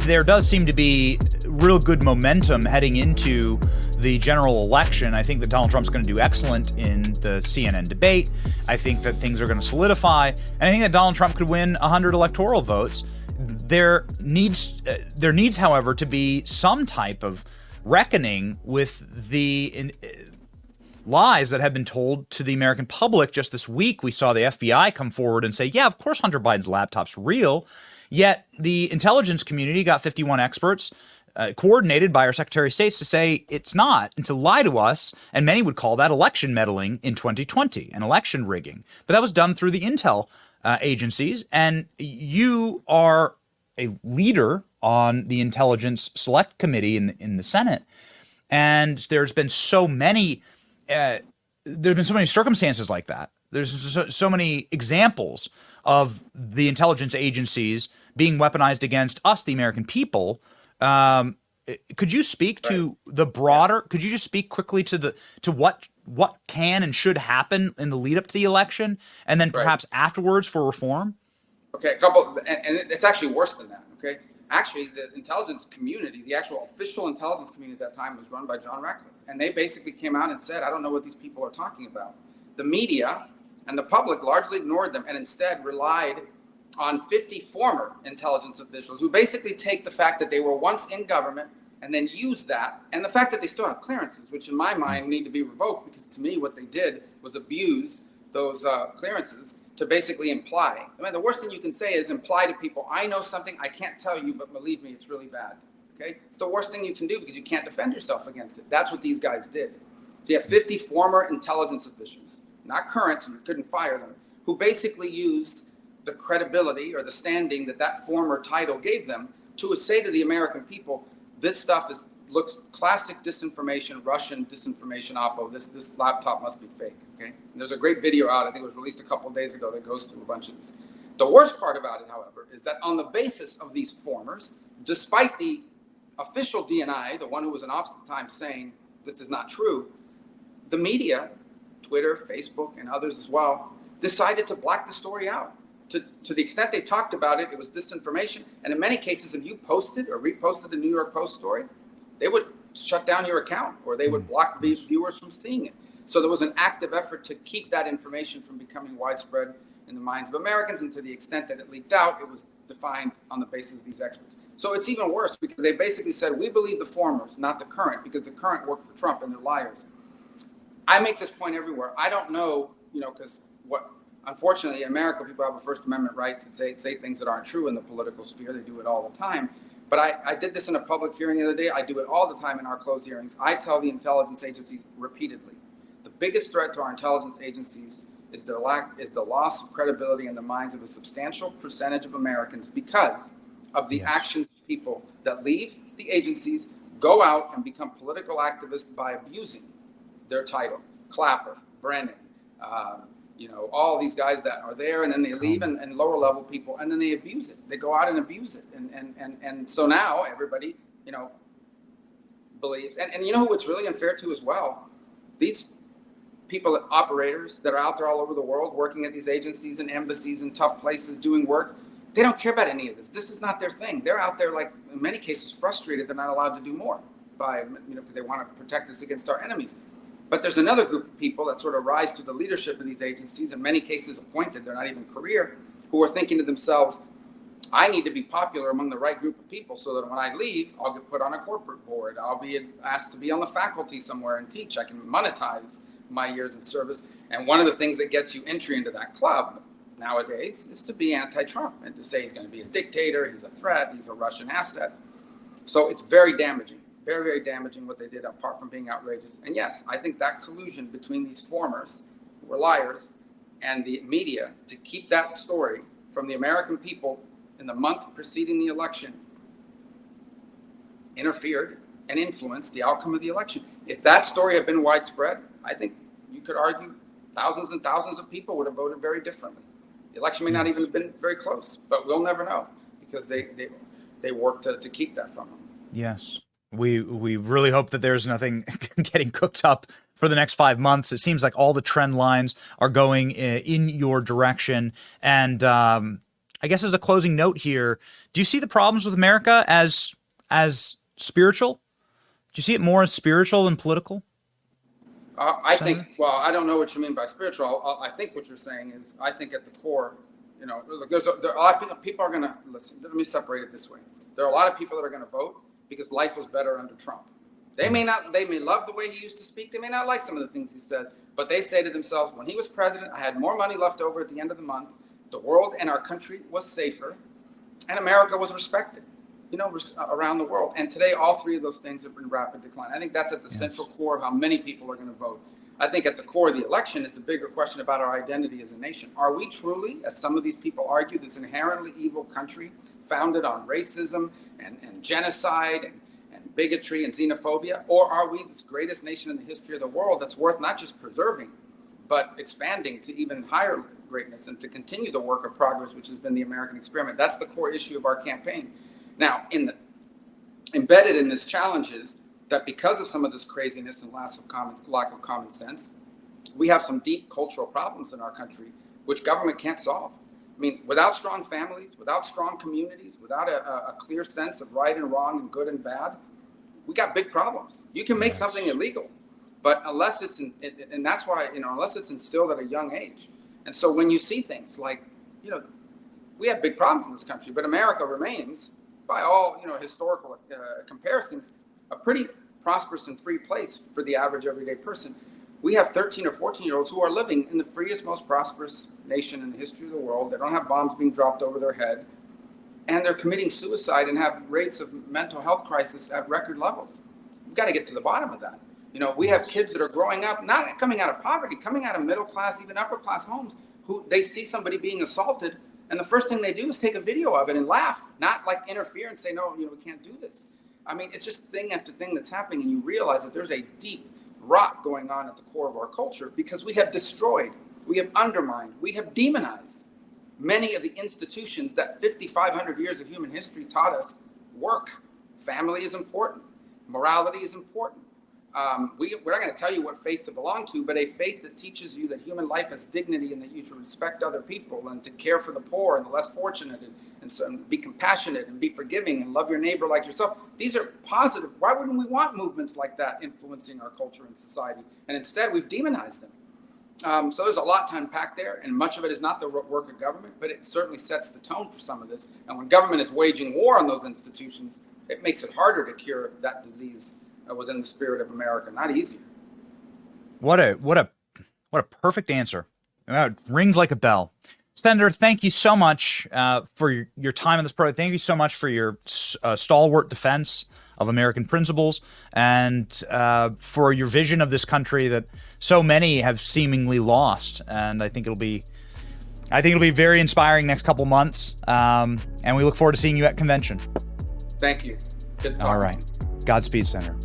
there does seem to be real good momentum heading into the general election. I think that Donald Trump's going to do excellent in the CNN debate. I think that things are going to solidify. And I think that Donald Trump could win 100 electoral votes. There needs, however, to be some type of reckoning with the lies that have been told to the American public. Just this week, we saw the FBI come forward and say, yeah, of course Hunter Biden's laptop's real. Yet the intelligence community got 51 experts coordinated by our Secretary of State to say it's not, and to lie to us. And many would call that election meddling in 2020 and election rigging. But that was done through the intel agencies. And you are a leader on the Intelligence Select Committee in the Senate. And there's been so many circumstances like that. There's so many examples of the intelligence agencies being weaponized against us, the American people. Could you speak to the broader? Could you just speak quickly to what can and should happen in the lead up to the election, and then perhaps afterwards for reform? Okay, a couple, and it's actually worse than that. Okay, actually, the intelligence community, the actual official intelligence community at that time, was run by John Ratcliffe, and they basically came out and said, "I don't know what these people are talking about." The media and the public largely ignored them and instead relied on 50 former intelligence officials who basically take the fact that they were once in government and then use that, and the fact that they still have clearances, which in my mind need to be revoked, because to me what they did was abuse those clearances to basically imply. I mean, the worst thing you can say is imply to people, I know something I can't tell you, but believe me, it's really bad. Okay? It's the worst thing you can do because you can't defend yourself against it. That's what these guys did. So you have 50 former intelligence officials, not current, so you couldn't fire them, who basically used the credibility or the standing that former title gave them to say to the American people, this stuff looks classic disinformation, Russian disinformation oppo. This laptop must be fake. Okay, and there's a great video out. I think it was released a couple of days ago that goes through a bunch of this. The worst part about it, however, is that on the basis of these formers, despite the official DNI, the one who was in office at the time, saying this is not true, the media, Twitter, Facebook, and others as well, decided to black the story out. To the extent they talked about it, it was disinformation. And in many cases, if you posted or reposted the New York Post story, they would shut down your account or they would block the viewers from seeing it. So there was an active effort to keep that information from becoming widespread in the minds of Americans. And to the extent that it leaked out, it was defined on the basis of these experts. So it's even worse because they basically said, we believe the formers, not the current, because the current work for Trump and they're liars. I make this point everywhere. I don't know, because unfortunately, in America, people have a First Amendment right to say things that aren't true in the political sphere. They do it all the time. But I did this in a public hearing the other day. I do it all the time in our closed hearings. I tell the intelligence agencies repeatedly, the biggest threat to our intelligence agencies is the loss of credibility in the minds of a substantial percentage of Americans because of the actions of people that leave the agencies, go out and become political activists by abusing their title. Clapper, Brennan, all these guys that are there and then they leave and lower level people and then they abuse it. They go out and abuse it. And so now everybody, believes. And you know who it's really unfair to as well? These people, operators that are out there all over the world working at these agencies and embassies and tough places doing work, they don't care about any of this. This is not their thing. They're out there, like in many cases, frustrated they're not allowed to do more because they want to protect us against our enemies. But there's another group of people that sort of rise to the leadership of these agencies, in many cases appointed, they're not even career, who are thinking to themselves, I need to be popular among the right group of people so that when I leave, I'll get put on a corporate board. I'll be asked to be on the faculty somewhere and teach. I can monetize my years of service. And one of the things that gets you entry into that club nowadays is to be anti-Trump and to say he's going to be a dictator, he's a threat, he's a Russian asset. So it's very damaging. Very, very damaging what they did, apart from being outrageous. And yes, I think that collusion between these formers, who were liars, and the media to keep that story from the American people in the month preceding the election interfered and influenced the outcome of the election. If that story had been widespread, I think you could argue thousands and thousands of people would have voted very differently. The election may not even have been very close, but we'll never know because they worked to keep that from them. Yes. We really hope that there's nothing getting cooked up for the next 5 months. It seems like all the trend lines are going in your direction. And I guess as a closing note here, do you see the problems with America as spiritual? Do you see it more as spiritual than political? I think, well, I don't know what you mean by spiritual. I think what you're saying is, I think at the core, look, there are a lot of people are going to listen. Let me separate it this way. There are a lot of people that are going to vote because life was better under Trump. They may love the way he used to speak. They may not like some of the things he says, but they say to themselves, when he was president, I had more money left over at the end of the month. The world and our country was safer, and America was respected, around the world. And today, all three of those things have been in rapid decline. I think that's at the central core of how many people are going to vote. I think at the core of the election is the bigger question about our identity as a nation. Are we truly, as some of these people argue, this inherently evil country founded on racism and genocide and bigotry and xenophobia? Or are we this greatest nation in the history of the world that's worth not just preserving, but expanding to even higher greatness and to continue the work of progress, which has been the American experiment? That's the core issue of our campaign. Now, embedded in this challenge is that because of some of this craziness and lack of common sense, we have some deep cultural problems in our country, which government can't solve. I mean, without strong families, without strong communities, without a clear sense of right and wrong and good and bad, we got big problems. You can make something illegal, but unless it's and that's why, unless it's instilled at a young age. And so when you see things like, we have big problems in this country, but America remains, by all historical comparisons, a pretty prosperous and free place for the average everyday person. We have 13 or 14-year-olds who are living in the freest, most prosperous nation in the history of the world. They don't have bombs being dropped over their head, and they're committing suicide and have rates of mental health crisis at record levels. We've got to get to the bottom of that. We have kids that are growing up, not coming out of poverty, coming out of middle class, even upper class homes, who they see somebody being assaulted, and the first thing they do is take a video of it and laugh, not like interfere and say, no, we can't do this. I mean, it's just thing after thing that's happening, and you realize that there's a deep rot going on at the core of our culture because we have destroyed, we have undermined, we have demonized many of the institutions that 5,500 years of human history taught us work. Family is important. Morality is important. We're not going to tell you what faith to belong to, but a faith that teaches you that human life has dignity and that you should respect other people and to care for the poor and the less fortunate and be compassionate and be forgiving and love your neighbor like yourself. These are positive. Why wouldn't we want movements like that influencing our culture and society? And instead, we've demonized them. So there's a lot to unpack there, and much of it is not the work of government, but it certainly sets the tone for some of this. And when government is waging war on those institutions, it makes it harder to cure that disease within the spirit of America. Not easier. What a perfect answer. It rings like a bell. Senator, thank you so much for your time in this program. Thank you so much for your stalwart defense of American principles and for your vision of this country that so many have seemingly lost. And I think it'll be very inspiring next couple months. And we look forward to seeing you at convention. Thank you. Good talking. All right. Godspeed, Senator.